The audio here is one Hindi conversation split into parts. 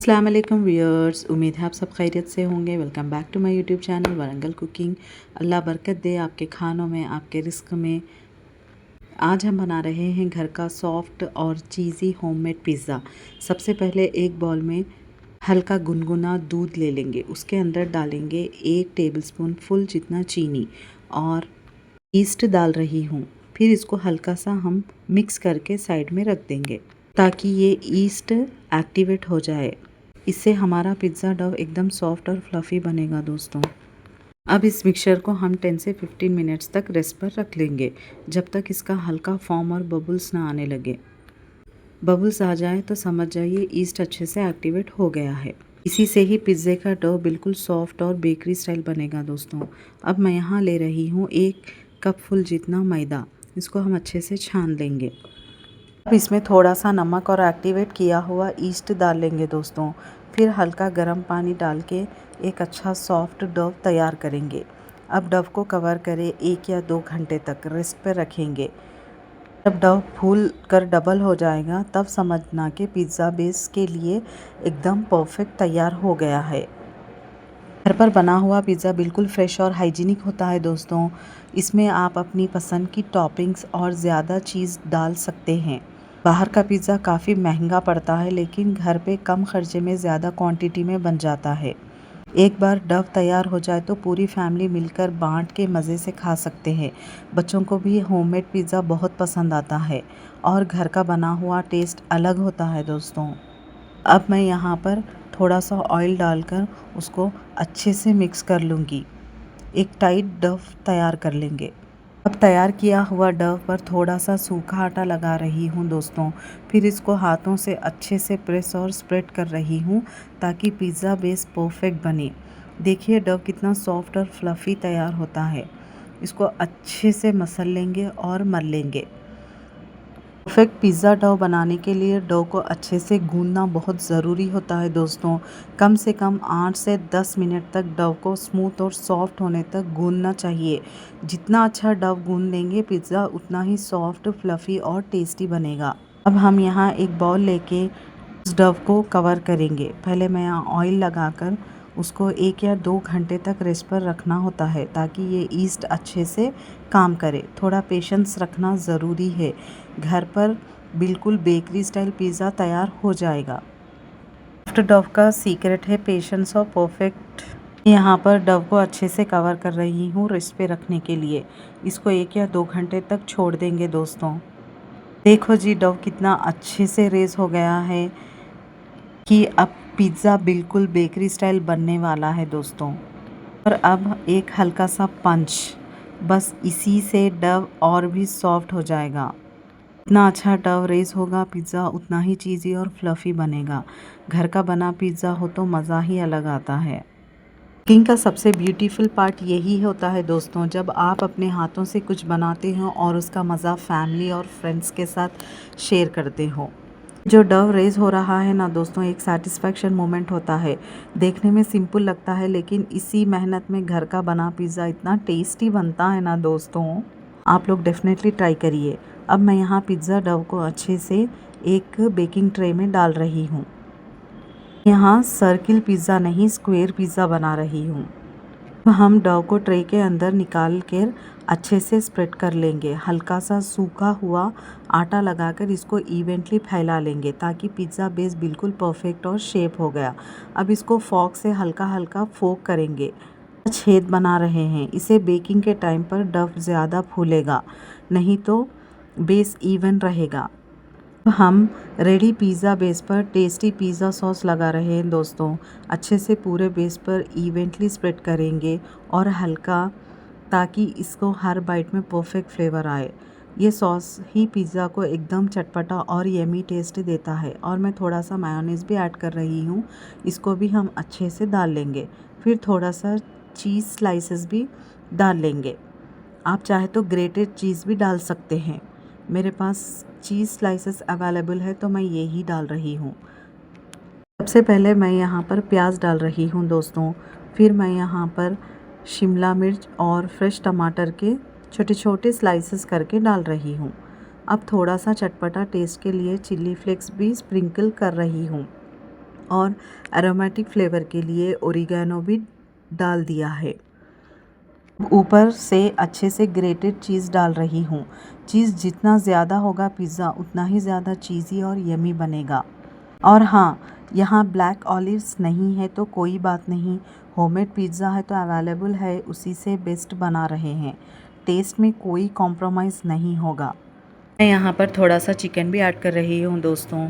अस्सलाम वालेकुम व्यूअर्स, उम्मीद है आप सब खैरियत से होंगे। Welcome back to my YouTube channel Warangal cooking. अल्लाह बरकत दे आपके खानों में, आपके रिस्क में। आज हम बना रहे हैं घर का सॉफ्ट और चीज़ी होममेड पिज़्ज़ा। सबसे पहले एक बाउल में हल्का गुनगुना दूध ले लेंगे। उसके अंदर डालेंगे 1 टेबलस्पून फुल जितना चीनी और ईस्ट डाल रही हूँ। फिर इसको हल्का सा हम मिक्स करके साइड में रख देंगे ताकि ये ईस्ट एक्टिवेट हो जाए। इससे हमारा पिज़्ज़ा डो एकदम सॉफ्ट और फ्लफ़ी बनेगा दोस्तों। अब इस मिक्सचर को हम 10 से 15 मिनट्स तक रेस्ट पर रख लेंगे, जब तक इसका हल्का फॉर्म और बबल्स ना आने लगे। बबल्स आ जाए तो समझ जाइए ईस्ट अच्छे से एक्टिवेट हो गया है। इसी से ही पिज़्ज़े का डो बिल्कुल सॉफ्ट और बेकरी स्टाइल बनेगा दोस्तों। अब मैं यहाँ ले रही हूँ 1 कप फुल जितना मैदा। इसको हम अच्छे से छान लेंगे। अब इसमें थोड़ा सा नमक और एक्टिवेट किया हुआ ईस्ट डाल लेंगे दोस्तों। फिर हल्का गर्म पानी डाल के एक अच्छा सॉफ्ट डो तैयार करेंगे। अब डो को कवर करें 1 या 2 घंटे तक रेस्ट पर रखेंगे। जब डो फूल कर डबल हो जाएगा तब समझना कि पिज़्ज़ा बेस के लिए एकदम परफेक्ट तैयार हो गया है। घर पर बना हुआ पिज़्ज़ा बिल्कुल फ्रेश और हाइजीनिक होता है दोस्तों। इसमें आप अपनी पसंद की टॉपिंग्स और ज़्यादा चीज़ डाल सकते हैं। बाहर का पिज़्ज़ा काफ़ी महंगा पड़ता है, लेकिन घर पे कम खर्चे में ज़्यादा क्वांटिटी में बन जाता है। एक बार डो तैयार हो जाए तो पूरी फैमिली मिलकर बांट के मज़े से खा सकते हैं। बच्चों को भी होममेड पिज़्ज़ा बहुत पसंद आता है और घर का बना हुआ टेस्ट अलग होता है दोस्तों। अब मैं यहाँ पर थोड़ा सा ऑयल डालकर उसको अच्छे से मिक्स कर लूँगी। एक टाइट डो तैयार कर लेंगे। अब तैयार किया हुआ डो पर थोड़ा सा सूखा आटा लगा रही हूँ दोस्तों। फिर इसको हाथों से अच्छे से प्रेस और स्प्रेड कर रही हूँ ताकि पिज़्ज़ा बेस परफेक्ट बने। देखिए डो कितना सॉफ्ट और फ्लफ़ी तैयार होता है। इसको अच्छे से मसल लेंगे और मल लेंगे। परफेक्ट पिज़्ज़ा डो बनाने के लिए डो को अच्छे से गूंदना बहुत ज़रूरी होता है दोस्तों। कम से कम 8 से 10 मिनट तक डो को स्मूथ और सॉफ्ट होने तक गूंदना चाहिए। जितना अच्छा डो गूंद लेंगे पिज़्ज़ा उतना ही सॉफ्ट, फ्लफ़ी और टेस्टी बनेगा। अब हम यहाँ एक बाउल लेके उस डो को कवर करेंगे। पहले मैं यहाँ ऑयल लगाकर उसको 1 या 2 घंटे तक रेस्ट पर रखना होता है ताकि ये ईस्ट अच्छे से काम करे। थोड़ा पेशेंस रखना ज़रूरी है। घर पर बिल्कुल बेकरी स्टाइल पिज़्ज़ा तैयार हो जाएगा। सॉफ्ट डो का सीक्रेट है पेशेंस और परफेक्ट। यहाँ पर डो को अच्छे से कवर कर रही हूँ रेस्ट पे रखने के लिए। इसको 1 या 2 घंटे तक छोड़ देंगे दोस्तों। देखो जी डो कितना अच्छे से रेज़ हो गया है कि अब पिज़्ज़ा बिल्कुल बेकरी स्टाइल बनने वाला है दोस्तों। और अब एक हल्का सा पंच, बस इसी से डो और भी सॉफ्ट हो जाएगा। जितना अच्छा डो रेज़ होगा पिज़्ज़ा उतना ही चीज़ी और फ्लफ़ी बनेगा। घर का बना पिज़्ज़ा हो तो मज़ा ही अलग आता है। कुकिंग का सबसे ब्यूटीफुल पार्ट यही होता है दोस्तों, जब आप अपने हाथों से कुछ बनाते हो और उसका मज़ा फैमिली और फ्रेंड्स के साथ शेयर करते हो। जो डो रेज़ हो रहा है ना दोस्तों, एक सैटिस्फैक्शन मोमेंट होता है। देखने में सिंपल लगता है, लेकिन इसी मेहनत में घर का बना पिज़्ज़ा इतना टेस्टी बनता है ना दोस्तों। आप लोग डेफिनेटली ट्राई करिए। अब मैं यहाँ पिज़्ज़ा डो को अच्छे से एक बेकिंग ट्रे में डाल रही हूँ। यहाँ सर्किल पिज़्ज़ा नहीं, स्क्वायर पिज़्ज़ा बना रही हूँ। हम डो को ट्रे के अंदर निकाल कर अच्छे से स्प्रेड कर लेंगे। हल्का सा सूखा हुआ आटा लगाकर इसको इवेंटली फैला लेंगे ताकि पिज़्ज़ा बेस बिल्कुल परफेक्ट और शेप हो गया। अब इसको फॉर्क से हल्का हल्का फोक करेंगे। छेद बना रहे हैं। इसे बेकिंग के टाइम पर डो ज़्यादा फूलेगा, नहीं तो बेस इवन रहेगा। हम रेडी पिज़्ज़ा बेस पर टेस्टी पिज़्ज़ा सॉस लगा रहे हैं दोस्तों। अच्छे से पूरे बेस पर इवेंटली स्प्रेड करेंगे और हल्का, ताकि इसको हर बाइट में परफेक्ट फ्लेवर आए। ये सॉस ही पिज़्ज़ा को एकदम चटपटा और यमी टेस्ट देता है। और मैं थोड़ा सा मायोनीज़ भी ऐड कर रही हूँ। इसको भी हम अच्छे से डाल लेंगे। फिर थोड़ा सा चीज़ स्लाइसेस भी डाल लेंगे। आप चाहे तो ग्रेटेड चीज़ भी डाल सकते हैं। मेरे पास चीज़ स्लाइसेस अवेलेबल है तो मैं ये ही डाल रही हूँ। सबसे पहले मैं यहाँ पर प्याज डाल रही हूँ दोस्तों। फिर मैं यहाँ पर शिमला मिर्च और फ्रेश टमाटर के छोटे छोटे स्लाइसेस करके डाल रही हूँ। अब थोड़ा सा चटपटा टेस्ट के लिए चिल्ली फ्लेक्स भी स्प्रिंकल कर रही हूँ। और एरोमेटिक फ्लेवर के लिए ओरिगेनो भी डाल दिया है। ऊपर से अच्छे से ग्रेटेड चीज़ डाल रही हूँ। चीज़ जितना ज़्यादा होगा पिज़्ज़ा उतना ही ज़्यादा चीज़ी और यमी बनेगा। और हाँ, यहाँ ब्लैक ऑलिव्स नहीं है तो कोई बात नहीं, होममेड पिज़्ज़ा है तो अवेलेबल है, उसी से बेस्ट बना रहे हैं। टेस्ट में कोई कॉम्प्रोमाइज़ नहीं होगा। मैं यहाँ पर थोड़ा सा चिकन भी ऐड कर रही हूँ दोस्तों।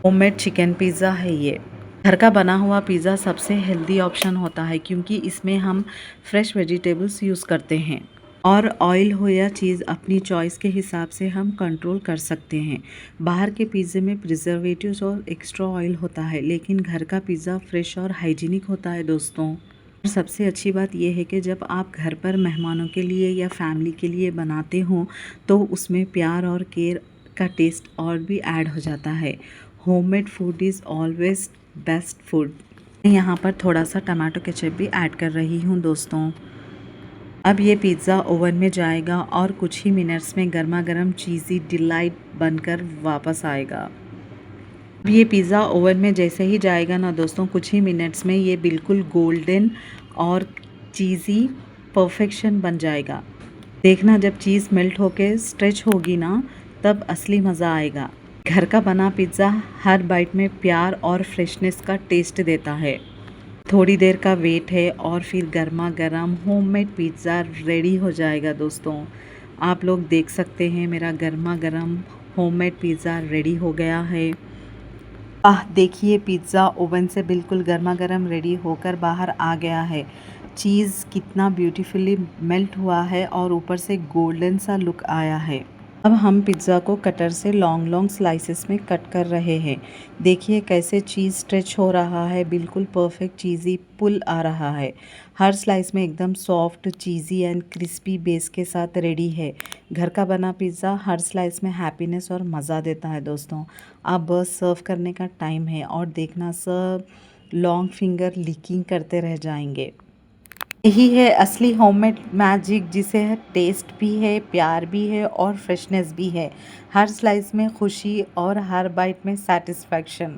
होममेड चिकन पिज़्ज़ा है ये। घर का बना हुआ पिज़्ज़ा सबसे हेल्दी ऑप्शन होता है क्योंकि इसमें हम फ्रेश वेजिटेबल्स यूज़ करते हैं और ऑयल हो या चीज़ अपनी चॉइस के हिसाब से हम कंट्रोल कर सकते हैं। बाहर के पिज़्ज़े में प्रिजर्वेटिव्स और एक्स्ट्रा ऑयल होता है, लेकिन घर का पिज़्ज़ा फ्रेश और हाइजीनिक होता है दोस्तों। और सबसे अच्छी बात यह है कि जब आप घर पर मेहमानों के लिए या फैमिली के लिए बनाते हो तो उसमें प्यार और केयर का टेस्ट और भी ऐड हो जाता है। Homemade food is always best food. यहाँ पर थोड़ा सा टमाटो केचप भी ऐड कर रही हूँ दोस्तों। अब ये पिज़्ज़ा ओवन में जाएगा और कुछ ही मिनट्स में गर्मा गर्म चीज़ी डिलाइट बनकर वापस आएगा। अब ये पिज़्ज़ा ओवन में जैसे ही जाएगा ना दोस्तों, कुछ ही मिनट्स में ये बिल्कुल गोल्डन और चीज़ी परफेक्शन बन जाएगा। देखना जब चीज़ मेल्ट होके स्ट्रेच होगी ना, तब असली मज़ा आएगा। घर का बना पिज़्ज़ा हर बाइट में प्यार और फ्रेशनेस का टेस्ट देता है। थोड़ी देर का वेट है और फिर गर्मा गर्म होममेड पिज़्ज़ा रेडी हो जाएगा दोस्तों। आप लोग देख सकते हैं मेरा गर्मा गर्म होममेड पिज़्ज़ा रेडी हो गया है। देखिए पिज़्ज़ा ओवन से बिल्कुल गर्मा गर्म रेडी होकर बाहर आ गया है। चीज़ कितना ब्यूटीफुली मेल्ट हुआ है और ऊपर से गोल्डन सा लुक आया है। अब हम पिज़्ज़ा को कटर से लॉन्ग लॉन्ग स्लाइसेस में कट कर रहे हैं। देखिए कैसे चीज़ स्ट्रेच हो रहा है, बिल्कुल परफेक्ट चीज़ी पुल आ रहा है। हर स्लाइस में एकदम soft cheesy and crispy base के साथ रेडी है। घर का बना पिज़्ज़ा हर स्लाइस में हैप्पीनेस और मज़ा देता है दोस्तों। अब बस सर्व करने का टाइम है और देखना सब लॉन्ग फिंगर लिकिंग करते रह जाएंगे। यही है असली होममेड मैजिक, जिसे टेस्ट भी है, प्यार भी है और फ्रेशनेस भी है। हर स्लाइस में खुशी और हर बाइट में सेटिस्फैक्शन।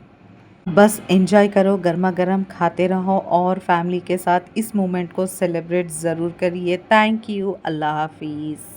बस एंजॉय करो, गर्मा गर्म खाते रहो और फैमिली के साथ इस मोमेंट को सेलिब्रेट ज़रूर करिए। Thank you. अल्लाह हाफिज़।